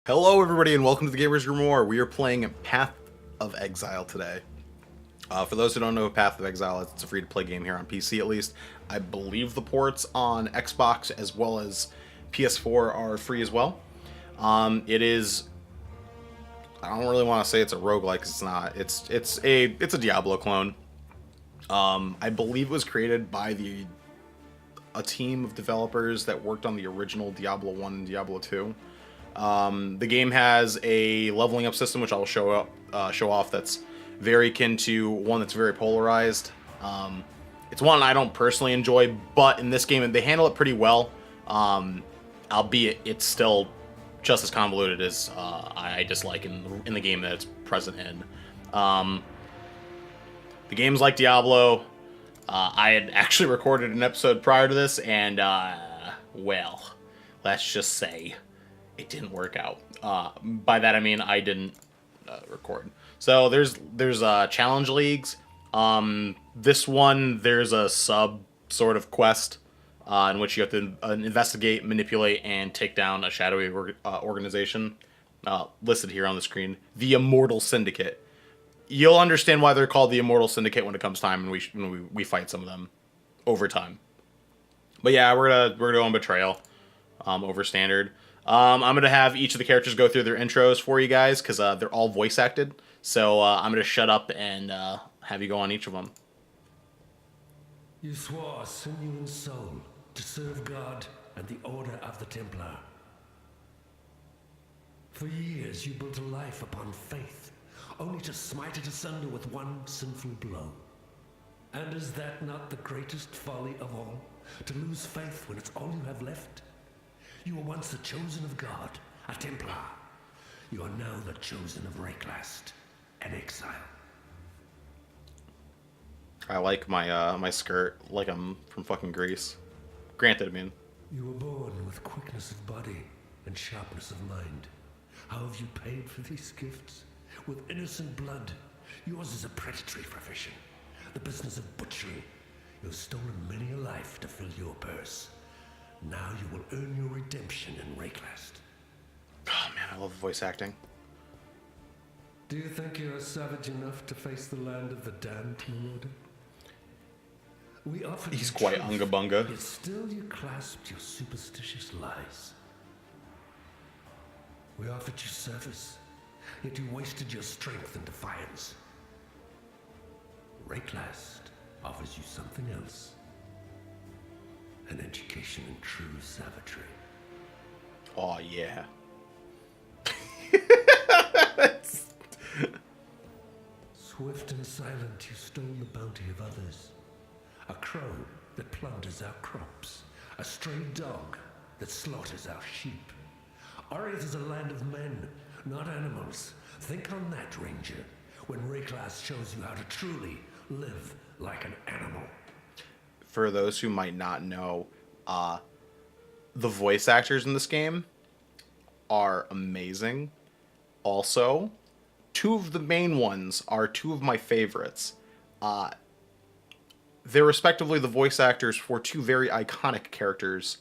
Hello everybody and welcome to the Gamers Grimoire. We are playing Path of Exile today. For those who don't know Path of Exile, it's a free-to-play game here on PC at least. I believe the ports on Xbox as well as PS4 are free as well. It is... I don't really want to say it's a roguelike because it's not. It's a Diablo clone. I believe it was created by a team of developers that worked on the original Diablo 1 and Diablo 2. The game has a leveling up system, which I'll show off, that's very akin to one that's very polarized. It's one I don't personally enjoy, but in this game they handle it pretty well, albeit it's still just as convoluted as I dislike in the game that it's present in. The game's like Diablo. I had actually recorded an episode prior to this, and well, let's just say it didn't work out. By that I mean I didn't record. So there's challenge leagues. This one, there's a sub sort of quest in which you have to investigate, manipulate, and take down a shadowy organization listed here on the screen, the Immortal Syndicate. You'll understand why they're called the Immortal Syndicate when it comes time, and we fight some of them over time. But yeah, we're gonna go on Betrayal over standard. I'm going to have each of the characters go through their intros for you guys, because they're all voice acted. So I'm going to shut up and have you go on each of them. You swore sinew and soul to serve God and the Order of the Templar. For years you built a life upon faith, only to smite it asunder with one sinful blow. And is that not the greatest folly of all, to lose faith when it's all you have left? You were once the chosen of God, a Templar. You are now the chosen of Wraeclast, an exile. I like my my skirt like I'm from fucking Greece. Granted, I mean. You were born with quickness of body and sharpness of mind. How have you paid for these gifts? With innocent blood. Yours is a predatory profession, the business of butchery. You have stolen many a life to fill your purse. Now you will earn your redemption in Wraeclast. Oh man, I love voice acting. Do you think you are savage enough to face the land of the damned, Kalona? We offered He's you quite truth, unga bunga. yet still you clasped your superstitious lies. We offered you service, yet you wasted your strength in defiance. Wraeclast offers you something else. An education in true savagery. Oh yeah. Swift and silent, you stole the bounty of others. A crow that plunders our crops. A stray dog that slaughters our sheep. Ariath is a land of men, not animals. Think on that, Ranger, when Wraeclast shows you how to truly live like an animal. For those who might not know, the voice actors in this game are amazing. Also, two of the main ones are two of my favorites. They're respectively the voice actors for two very iconic characters,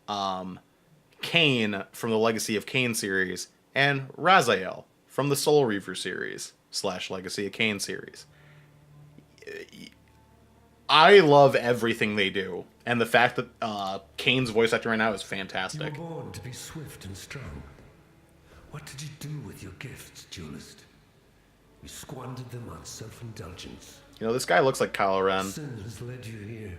Kain from the Legacy of Kain series, and Raziel from the Soul Reaver series / Legacy of Kain series. I love everything they do, and the fact that Kane's voice actor right now is fantastic. You were born to be swift and strong. What did you do with your gifts, duelist? You squandered them on self-indulgence. You know, this guy looks like Kylo Ren. Sin has led you here.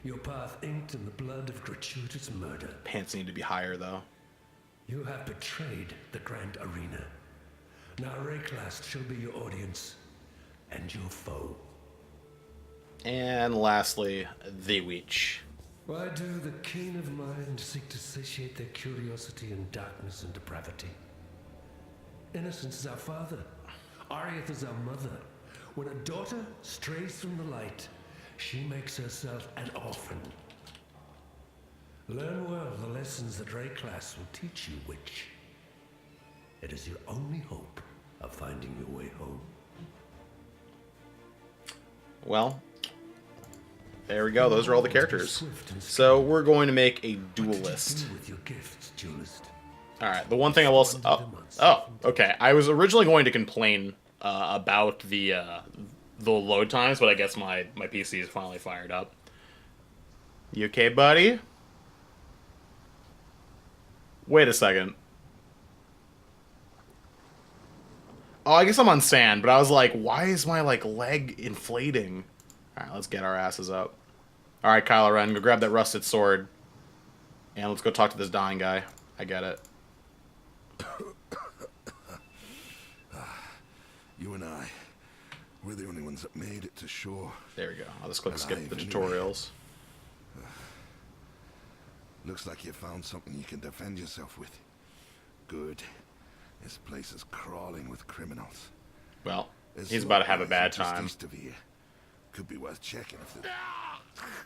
Your path inked in the blood of gratuitous murder. Pants need to be higher, though. You have betrayed the grand arena. Now Wraeclast shall be your audience and your foe. And lastly, the Witch. Why do the keen of mind seek to satiate their curiosity in darkness and depravity? Innocence is our father. Ariath is our mother. When a daughter strays from the light, she makes herself an orphan. Learn well the lessons that Wraeclast will teach you, Witch. It is your only hope of finding your way home. Well, there we go. Those are all the characters. So we're going to make a duelist. With your gifts, duelist? All right. The one thing I will. Oh, Oh, okay. I was originally going to complain about the load times, but I guess my PC is finally fired up. You okay, buddy? Wait a second. Oh, I guess I'm on sand, but I was like, why is my, like, leg inflating? Alright, let's get our asses up. Alright, Kylo Ren, go grab that rusted sword. And let's go talk to this dying guy. I get it. You and I, we're the only ones that made it to shore. There we go. I'll just click skip Alive, the anyway. tutorials. Looks like you found something you can defend yourself with. Good. This place is crawling with criminals. Well, There's he's about to have a one bad just time. east of here. Could be worth checking if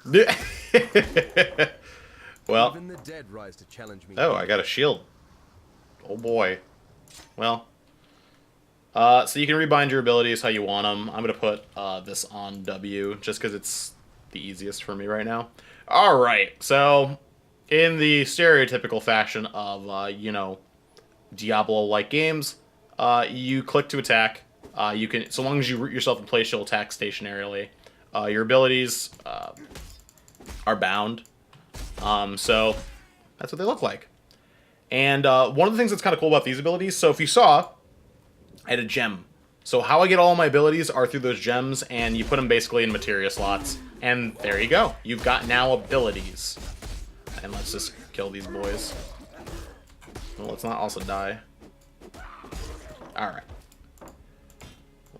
there's... Well, Even the dead rise to challenge me. oh, I got a shield. Oh boy. Well, so you can rebind your abilities how you want them. I'm gonna put this on W just because it's the easiest for me right now. All right, so in the stereotypical fashion of you know, Diablo-like games, you click to attack. You can, so long as you root yourself in place, you'll attack stationarily. Your abilities are bound. So that's what they look like. And one of the things that's kind of cool about these abilities, so if you saw, I had a gem. So how I get all my abilities are through those gems, and you put them basically in materia slots. And there you go. You've got now abilities. And let's just kill these boys. Well, let's not also die. Alright.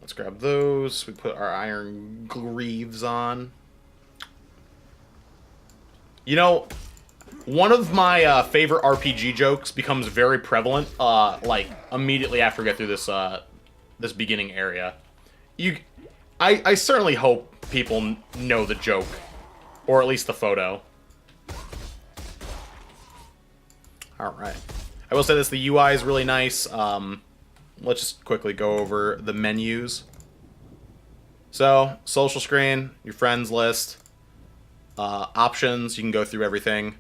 Let's grab those. We put our iron greaves on. You know, one of my favorite RPG jokes becomes very prevalent, like, immediately after we get through this, this beginning area. I certainly hope people know the joke, or at least the photo. Alright. I will say this, the UI is really nice. Let's just quickly go over the menus. So, social screen, your friends list. Options, you can go through everything.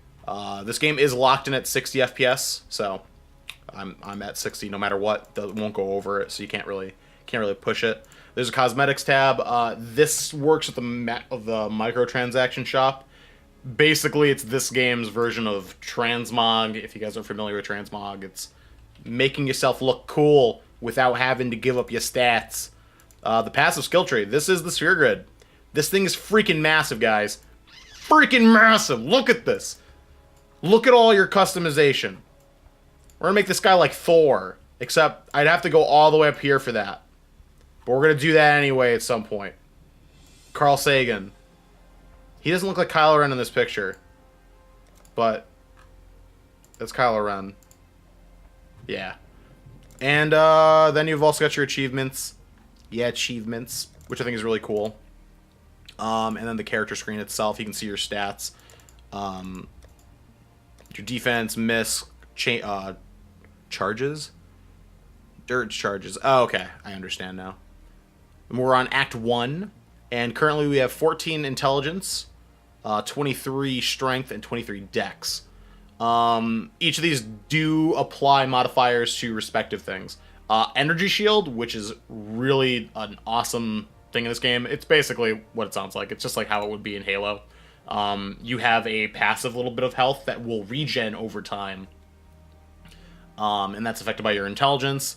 This game is locked in at 60 FPS, so I'm at 60 no matter what. It won't go over it, so you can't really push it. There's a cosmetics tab. This works with the microtransaction shop. Basically, it's this game's version of transmog. If you guys are familiar with transmog, it's making yourself look cool without having to give up your stats. The passive skill tree. This is the sphere grid. This thing is freaking massive, guys. Freaking massive. Look at this. Look at all your customization. We're gonna make this guy like Thor, except I'd have to go all the way up here for that. But we're gonna do that anyway at some point. Carl Sagan. He doesn't look like Kylo Ren in this picture, but that's Kylo Ren. Yeah. And then you've also got your achievements. Yeah, achievements, which I think is really cool. And then the character screen itself, you can see your stats. Your defense, miss, charges? Dirge charges. Oh, okay. I understand now. And we're on Act 1. And currently we have 14 intelligence, 23 strength, and 23 dex. Each of these do apply modifiers to respective things. Energy shield, which is really an awesome thing in this game. It's basically what it sounds like. It's just like how it would be in Halo. You have a passive little bit of health that will regen over time. And that's affected by your intelligence.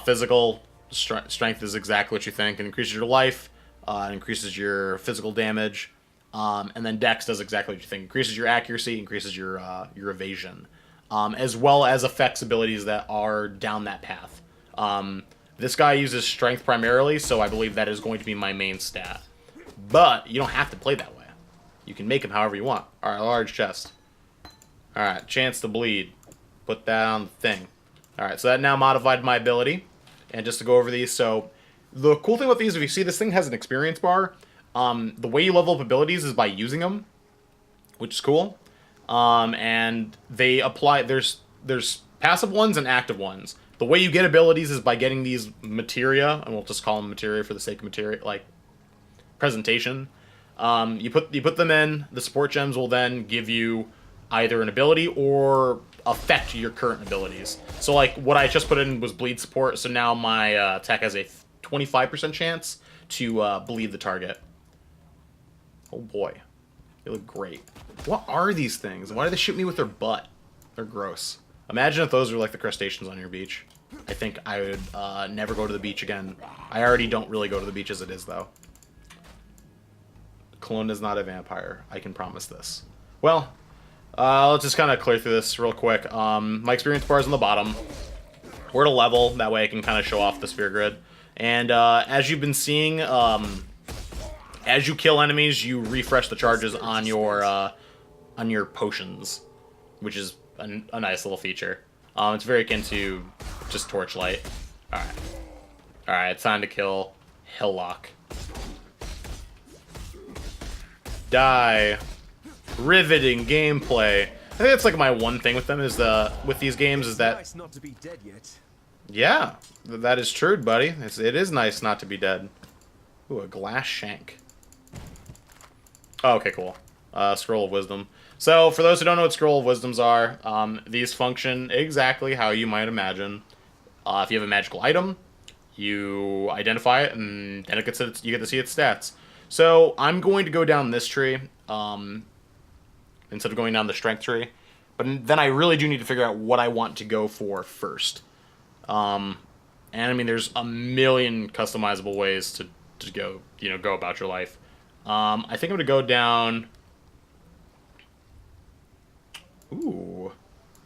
Physical strength is exactly what you think. It increases your life. It increases your physical damage. And then dex does exactly what you think. Increases your accuracy, increases your evasion. As well as affects abilities that are down that path. This guy uses strength primarily, so I believe that is going to be my main stat. But you don't have to play that way. You can make him however you want. Alright, large chest. Alright, chance to bleed. Put that on the thing. Alright, so that now modified my ability. And just to go over these, so the cool thing with these, if you see this thing has an experience bar, the way you level up abilities is by using them, which is cool. And they apply, there's passive ones and active ones. The way you get abilities is by getting these materia, and we'll just call them materia for the sake of materia, like presentation. You put them in. The support gems will then give you either an ability or affect your current abilities. So like what I just put in was bleed support, so now my attack has a 25% chance to bleed the target. Oh boy, they look great. What are these things? Why do they shoot me with their butt? They're gross. Imagine if those were like the crustaceans on your beach. I think I would never go to the beach again. I already don't really go to the beach as it is, though. Kalona is not a vampire. I can promise this. Well, let's just kind of clear through this real quick. My experience bar is on the bottom. We're at a level. That way I can kind of show off the sphere grid. And as you've been seeing, as you kill enemies, you refresh the charges on your potions, which is a nice little feature. It's very akin to just torchlight. Alright, it's time to kill Hillock. Die. Riveting gameplay. I think that's like my one thing with them is with these games is that Nice not to be dead yet. yeah, that is true, buddy. It is nice not to be dead. Ooh, a glass shank. Oh, okay, cool. Scroll of Wisdom. So, for those who don't know what Scroll of Wisdoms are, these function exactly how you might imagine. If you have a magical item, you identify it, and then you get to see its stats. So, I'm going to go down this tree, instead of going down the strength tree. But then I really do need to figure out what I want to go for first. And I mean, there's a million customizable ways to go, go about your life. I think I'm gonna go down. Ooh,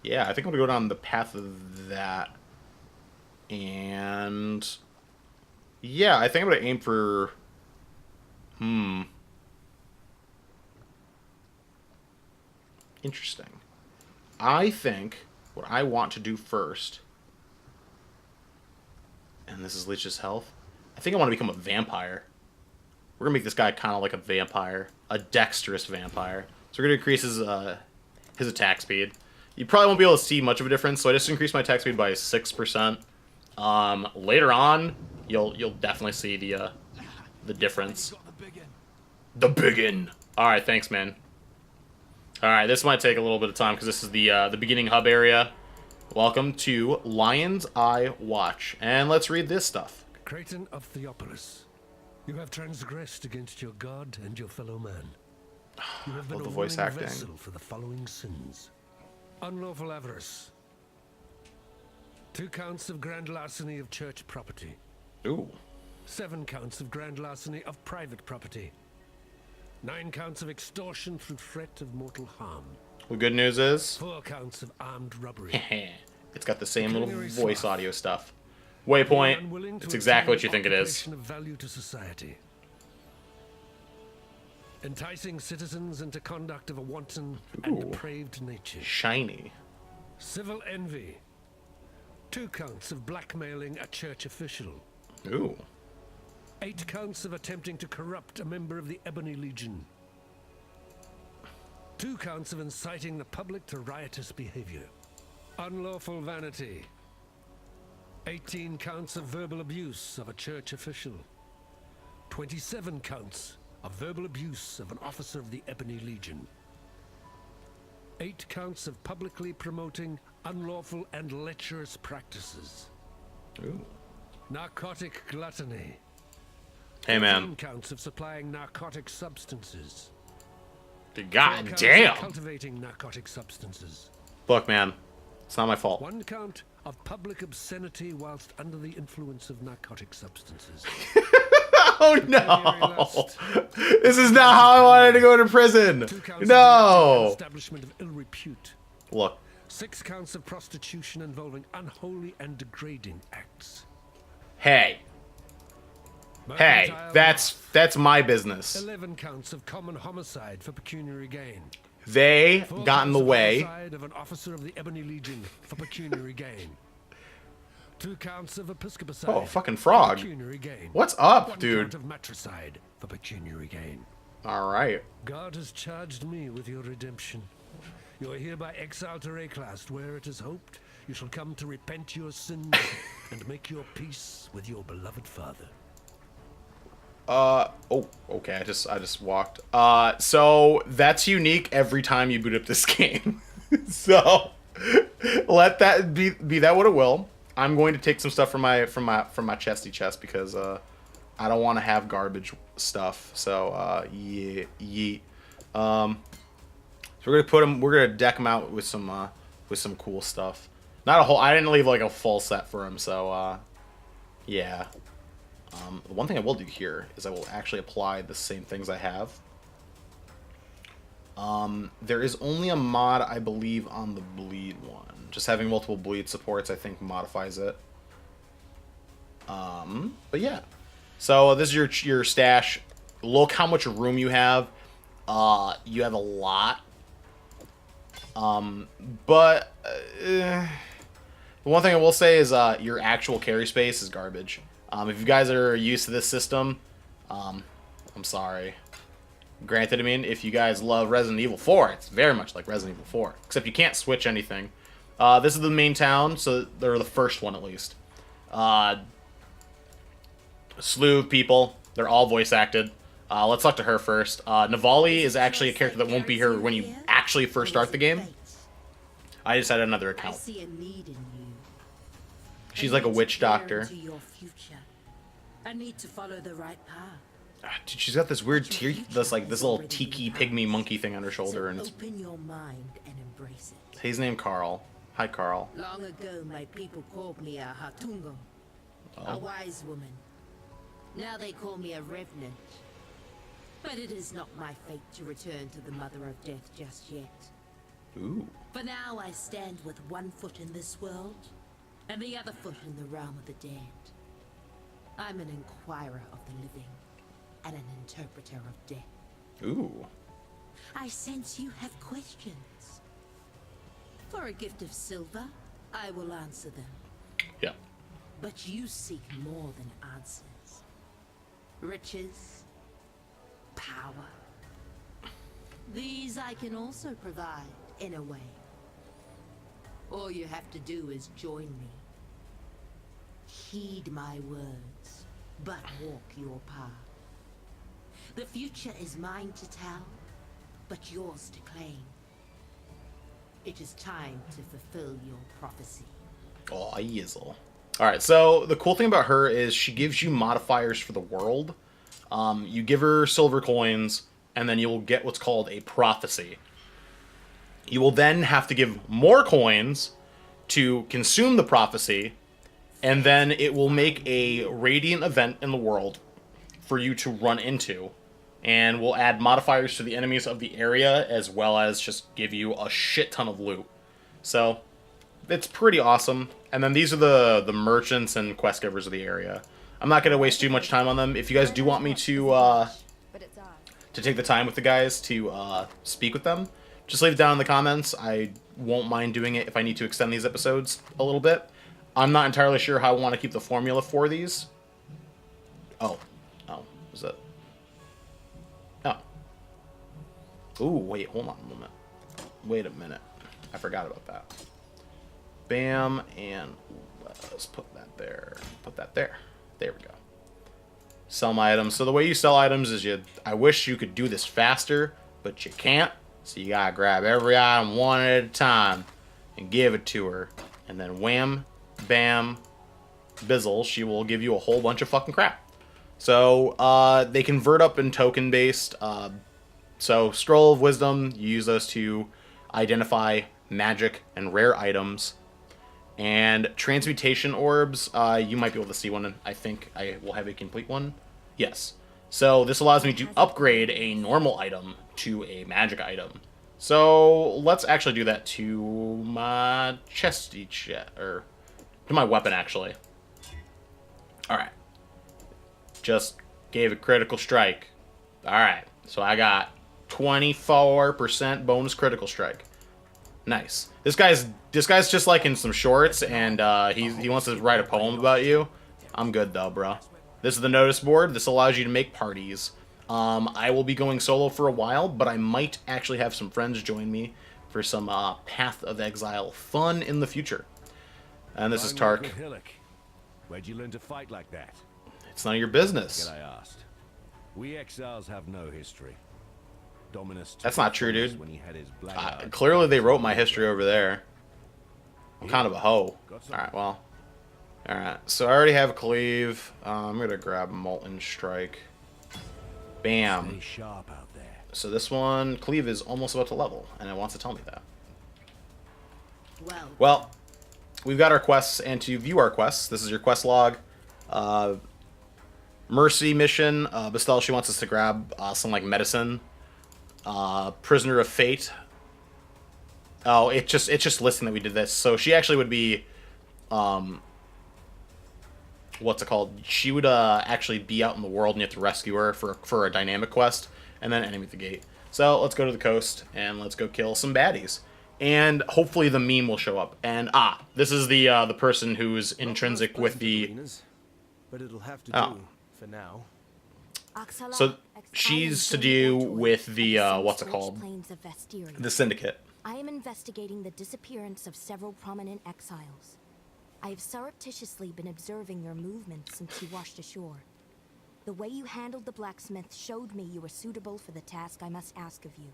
yeah, I think I'm gonna go down the path of that. And yeah, I think I'm gonna aim for. Interesting. I think what I want to do first, and this is Leech's health, I think I want to become a vampire. We're gonna make this guy kind of like a vampire, a dexterous vampire. So we're gonna increase his attack speed. You probably won't be able to see much of a difference, so I just increased my attack speed by 6%. Later on, you'll definitely see the difference. The biggin. All right, thanks, man. All right, this might take a little bit of time because this is the beginning hub area. Welcome to Lion's Eye Watch, and let's read this stuff. Creighton of Theopolis, you have transgressed against your god and your fellow man. You have been Love a the voice willing acting. vessel for the following sins: unlawful avarice, 2 counts of grand larceny of church property, Ooh. 7 counts of grand larceny of private property, 9 counts of extortion through threat of mortal harm, Well, good news is 4 counts of armed robbery. it's got the same little Culinary voice sloth. audio stuff. Being Waypoint. unwilling to It's exactly what you obtain think it is. occupation of value to society. Enticing citizens into conduct of a wanton and Ooh. depraved nature. Shiny. Civil envy. 2 counts of blackmailing a church official. Ooh. 8 counts of attempting to corrupt a member of the Ebony Legion. 2 counts of inciting the public to riotous behavior. Unlawful vanity. 18 counts of verbal abuse of a church official. 27 counts of verbal abuse of an officer of the Ebony Legion. 8 counts of publicly promoting unlawful and lecherous practices. Ooh. Narcotic gluttony. Hey, 14 man. counts of supplying narcotic substances. 4 God counts of damn. cultivating narcotic substances. Look, man. It's not my fault. 1 count of public obscenity whilst under the influence of narcotic substances. Oh, no. This is not how I wanted to go to prison. 2 counts of No. establishment of ill repute. Look. 6 counts of prostitution involving unholy and degrading acts. Hey. Hey. Mercantile That's my business. 11 counts of common homicide for pecuniary gain. They 4 got in counts the of way. homicide of an officer of the Ebony Legion for pecuniary gain. 2 counts of episcopicide. Oh, fucking for frog. pecuniary gain. What's up, 1 dude? count of matricide for pecuniary gain. All right. God has charged me with your redemption. You are hereby exiled to Wraeclast, where it is hoped you shall come to repent your sins and make your peace with your beloved father. Oh, okay. I just walked. So that's unique every time you boot up this game. So Let that be that what it will. I'm going to take some stuff from my chesty chest because I don't want to have garbage stuff. So yeah, yeet. So we're gonna deck him out with some cool stuff. Not a whole. I didn't leave like a full set for him. So yeah. The one thing I will do here is I will actually apply the same things I have. There is only a mod, I believe, on the bleed one. Just having multiple bleed supports, I think, modifies it. But yeah. So this is your stash. Look how much room you have. You have a lot. But the one thing I will say is your actual carry space is garbage. If you guys are used to this system, I'm sorry. Granted, I mean, if you guys love Resident Evil 4, it's very much like Resident Evil 4. Except you can't switch anything. This is the main town, so they're the first one at least. A slew of people. They're all voice acted. Let's talk to her first. Navali is actually a character that won't be here when you actually first start the game. I just had another account. She's like a witch doctor. I need to follow the right path. Dude, she's got this weird this little tiki pygmy monkey thing on her shoulder, and it's. Open your mind and embrace it. He's named Carl. Hi, Carl. Long ago, my people called me a Hatungo, a wise woman. Now they call me a revenant. But it is not my fate to return to the Mother of Death just yet. Ooh. For now, I stand with one foot in this world, and the other foot in the realm of the dead. I'm an inquirer of the living, and an interpreter of death. Ooh. I sense you have questions. For a gift of silver, I will answer them. Yeah. But you seek more than answers. Riches, power. These I can also provide, in a way. All you have to do is join me. Heed my words, but walk your path. The future is mine to tell, but yours to claim. It is time to fulfill your prophecy. Oh, yizzle. Alright, so the cool thing about her is she gives you modifiers for the world. You give her silver coins, and then you will get what's called a prophecy. You will then have to give more coins to consume the prophecy, and then it will make a radiant event in the world for you to run into. And will add modifiers to the enemies of the area, as well as just give you a shit ton of loot. So, it's pretty awesome. And then these are the merchants and quest givers of the area. I'm not going to waste too much time on them. If you guys do want me to take the time with the guys to speak with them, just leave it down in the comments. I won't mind doing it if I need to extend these episodes a little bit. I'm not entirely sure how I want to keep the formula for these. Oh, is it? Oh. Ooh, wait, hold on a moment. Wait a minute. I forgot about that. Bam, and let's put that there. Put that there. There we go. Sell my items. So the way you sell items is I wish you could do this faster, but you can't. So you gotta grab every item one at a time and give it to her. And then wham, bam, bizzle, she will give you a whole bunch of fucking crap. So they convert up in token based. So Scroll of Wisdom, you use those to identify magic and rare items. And Transmutation Orbs, you might be able to see one. I think I will have a complete one. Yes. So this allows me to upgrade a normal item to a magic item. So let's actually do that to my chesty or to my weapon, actually. Alright. Just gave a critical strike. Alright. So I got 24% bonus critical strike. Nice. This guy's just like in some shorts, and he wants to write a poem about you. I'm good though, bro. This is the notice board. This allows you to make parties. I will be going solo for a while, but I might actually have some friends join me for some Path of Exile fun in the future. And this is Tark. Where'd you learn to fight like that? It's none of your business. I asked. We exiles have no history. Dominus. That's not true, dude. When he had his Clearly, they wrote my history over there. I'm kind of a hoe. Alright, well. Alright, so I already have Cleave. I'm going to grab Molten Strike. Bam. Stay sharp out there. So this one, Cleave is almost about to level, and it wants to tell me that. Well, we've got our quests, and to view our quests, this is your quest log. Mercy mission. Bestelle, she wants us to grab some, like, medicine. Prisoner of Fate. Oh, it's just listing that we did this. So she actually would be, what's it called? She would actually be out in the world, and you have to rescue her for a dynamic quest, and then enemy at the gate. So let's go to the coast and let's go kill some baddies, and hopefully the meme will show up. And this is the person who's intrinsic with the. But it'll have to Oh. do for now. So she's to do with the what's it called? The Syndicate. I am investigating the disappearance of several prominent exiles. I have surreptitiously been observing your movements since you washed ashore. The way you handled the blacksmith showed me you were suitable for the task I must ask of you.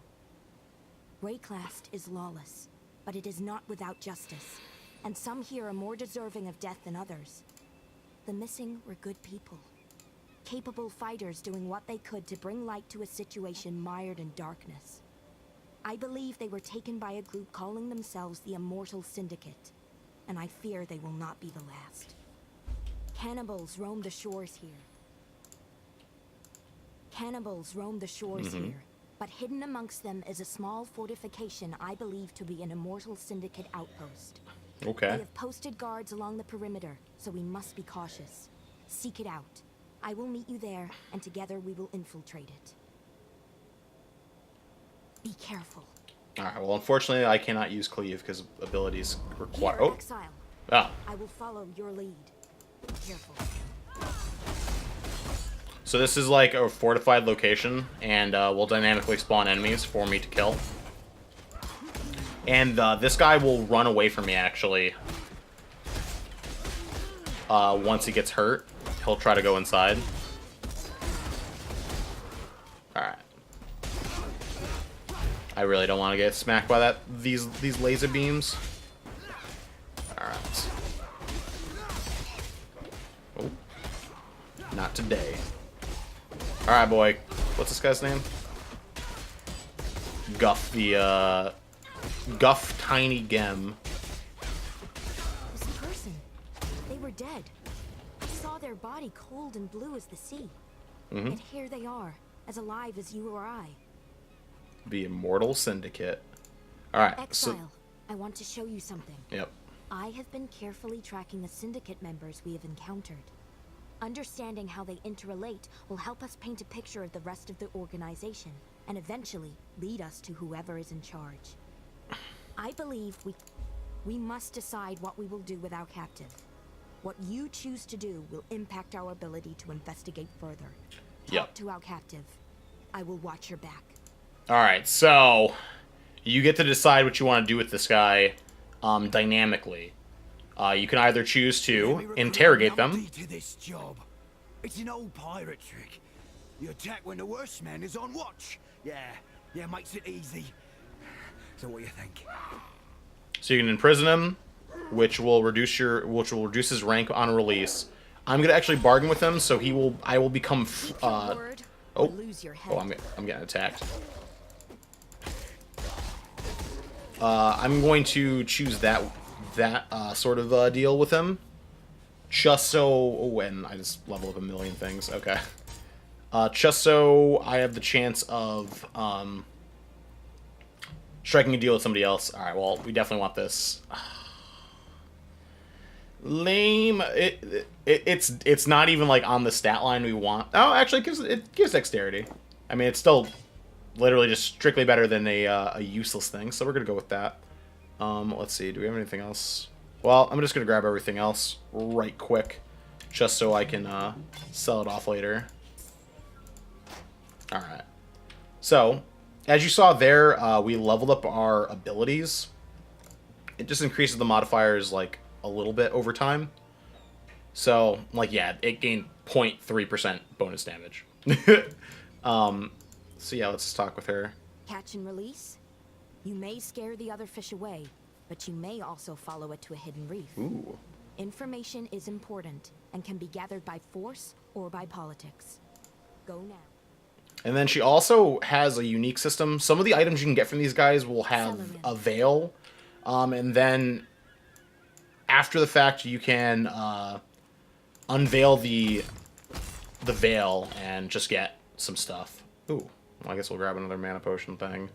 Wraeclast is lawless, but it is not without justice, and some here are more deserving of death than others. The missing were good people, capable fighters doing what they could to bring light to a situation mired in darkness. I believe they were taken by a group calling themselves the Immortal Syndicate, and I fear they will not be the last. Cannibals roam the shores here. But hidden amongst them is a small fortification I believe to be an Immortal Syndicate outpost. Okay. They have posted guards along the perimeter, so we must be cautious. Seek it out. I will meet you there, and together we will infiltrate it. Be careful. Alright, well, unfortunately, I cannot use Cleave because abilities require. Here, Oh! Exile. Ah. I will follow your lead. Be careful. So this is like a fortified location, and will dynamically spawn enemies for me to kill. And this guy will run away from me, actually. Once he gets hurt, he'll try to go inside. Alright. I really don't want to get smacked by these laser beams. Alright. Oh. Not today. Alright, boy. What's this guy's name? Guff, the, Guff Tiny Gem. This person. They were dead. I saw their body cold and blue as the sea. Yet here they are, as alive as you or I. The Immortal Syndicate. Alright, Exile, so... I want to show you something. Yep. I have been carefully tracking the Syndicate members we have encountered. Understanding how they interrelate will help us paint a picture of the rest of the organization, and eventually lead us to whoever is in charge. I believe we must decide what we will do with our captive. What you choose to do will impact our ability to investigate further. Talk to our captive. I will watch your back. Alright, so... You get to decide what you want to do with this guy dynamically. You can either choose to interrogate them. To this job. It's an old pirate trick. You attack when the worst man is on watch. Yeah, makes it easy. So what do you think? So you can imprison him, which will reduce his rank on release. I'm gonna actually bargain with him, so I will become I'm getting attacked. I'm going to choose that sort of deal with him, just so when I just level up a million things. Okay, just so I have the chance of striking a deal with somebody else. All right, well, we definitely want this. Lame. It's not even like on the stat line we want. Oh, actually, it gives dexterity. I mean, it's still literally just strictly better than a useless thing. So we're gonna go with that. Let's see. Do we have anything else? Well, I'm just gonna grab everything else right quick, just so I can sell it off later. All right. So, as you saw there, we leveled up our abilities. It just increases the modifiers like a little bit over time. So, like, yeah, it gained 0.3% bonus damage. So yeah, let's talk with her. Catch and release? You may scare the other fish away, but you may also follow it to a hidden reef. Ooh. Information is important and can be gathered by force or by politics. Go now. And then she also has a unique system. Some of the items you can get from these guys will have a veil. And then after the fact, you can unveil the veil and just get some stuff. Ooh. Well, I guess we'll grab another mana potion thing.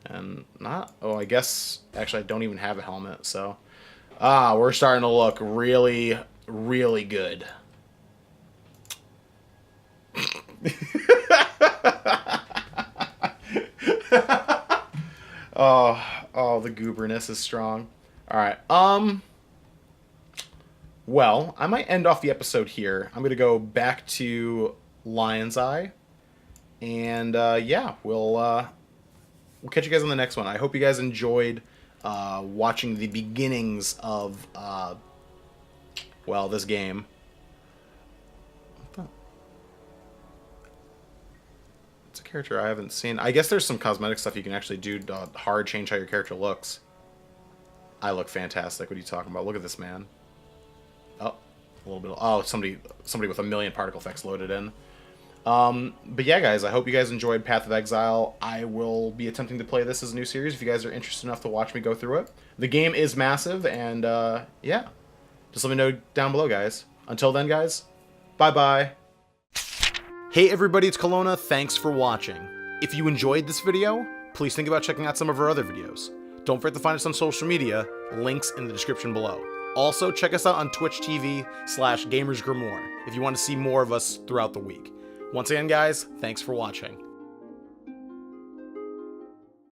And not... Oh, I guess... Actually, I don't even have a helmet, so... we're starting to look really, really good. Oh, the gooberness is strong. Alright, well, I might end off the episode here. I'm gonna go back to Lion's Eye. And, yeah, we'll catch you guys on the next one. I hope you guys enjoyed watching the beginnings of, well, this game. It's a character I haven't seen. I guess there's some cosmetic stuff you can actually do to hard change how your character looks. I look fantastic. What are you talking about? Look at this man. Oh, a little bit. Oh, somebody with a million particle effects loaded in. But yeah, guys, I hope you guys enjoyed Path of Exile. I will be attempting to play this as a new series if you guys are interested enough to watch me go through it. The game is massive, and yeah, just let me know down below, guys. Until then, guys, bye-bye. Hey everybody, it's Kalona. Thanks for watching. If you enjoyed this video, please think about checking out some of our other videos. Don't forget to find us on social media, links in the description below. Also, check us out on Twitch TV/GamersGrimoire if you want to see more of us throughout the week. Once again, guys, thanks for watching.